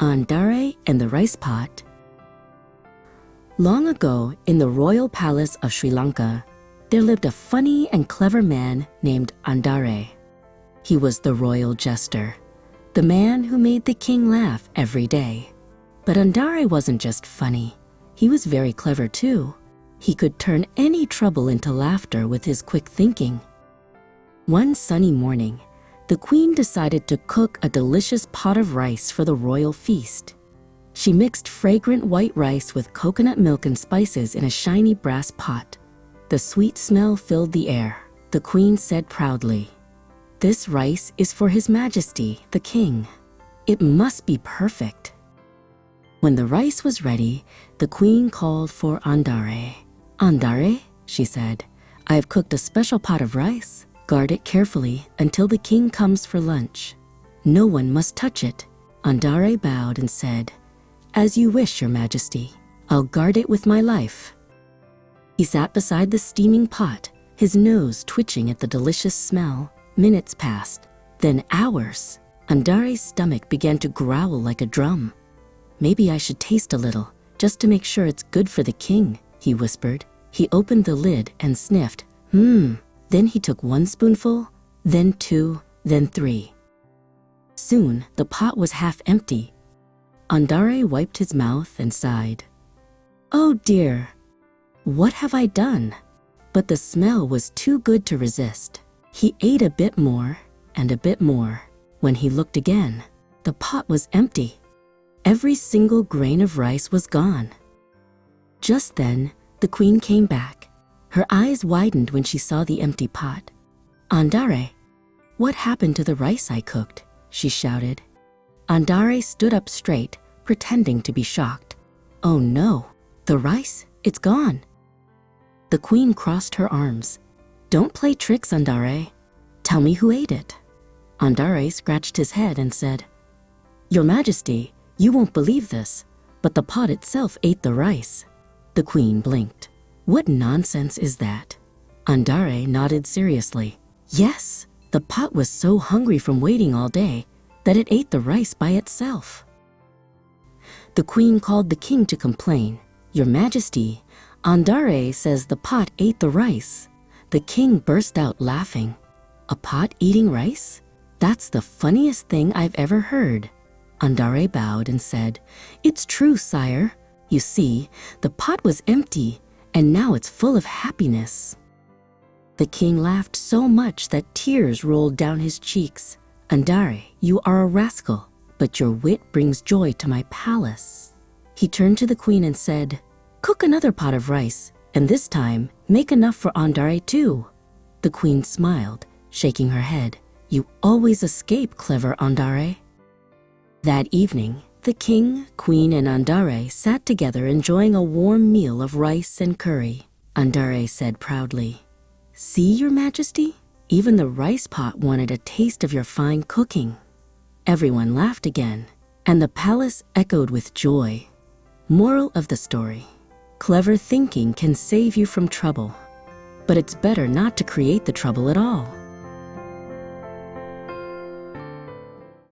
Andare and the Rice Pot. Long ago, in the royal palace of Sri Lanka, there lived a funny and clever man named Andare. He was the royal jester, the man who made the king laugh every day. But Andare wasn't just funny. He was very clever too. He could turn any trouble into laughter with his quick thinking. One sunny morning, the queen decided to cook a delicious pot of rice for the royal feast. She mixed fragrant white rice with coconut milk and spices in a shiny brass pot. The sweet smell filled the air. The queen said proudly, "This rice is for His Majesty, the king. It must be perfect." When the rice was ready, the queen called for Andare. "Andare," she said, "I have cooked a special pot of rice. Guard it carefully until the king comes for lunch. No one must touch it." Andare bowed and said, "As you wish, Your Majesty. I'll guard it with my life." He sat beside the steaming pot, his nose twitching at the delicious smell. Minutes passed, then hours. Andare's stomach began to growl like a drum. "Maybe I should taste a little, just to make sure it's good for the king," he whispered. He opened the lid and sniffed. Then he took one spoonful, then two, then three. Soon, the pot was half empty. Andare wiped his mouth and sighed. "Oh dear, what have I done?" But the smell was too good to resist. He ate a bit more and a bit more. When he looked again, the pot was empty. Every single grain of rice was gone. Just then, the queen came back. Her eyes widened when she saw the empty pot. "Andare, what happened to the rice I cooked?" she shouted. Andare stood up straight, pretending to be shocked. "Oh no, the rice, it's gone." The queen crossed her arms. "Don't play tricks, Andare. Tell me who ate it." Andare scratched his head and said, "Your Majesty, you won't believe this, but the pot itself ate the rice." The queen blinked. "What nonsense is that?" Andare nodded seriously. "Yes, the pot was so hungry from waiting all day that it ate the rice by itself." The queen called the king to complain. "Your Majesty, Andare says the pot ate the rice." The king burst out laughing. "A pot eating rice? That's the funniest thing I've ever heard." Andare bowed and said, "It's true, sire. You see, the pot was empty, and now it's full of happiness." The king laughed so much that tears rolled down his cheeks. "Andare, you are a rascal, but your wit brings joy to my palace." He turned to the queen and said, "Cook another pot of rice, and this time make enough for Andare too." The queen smiled, shaking her head. "You always escape, clever Andare." That evening, the king, queen, and Andare sat together enjoying a warm meal of rice and curry. Andare said proudly, "See, Your Majesty? Even the rice pot wanted a taste of your fine cooking." Everyone laughed again, and the palace echoed with joy. Moral of the story: clever thinking can save you from trouble, but it's better not to create the trouble at all.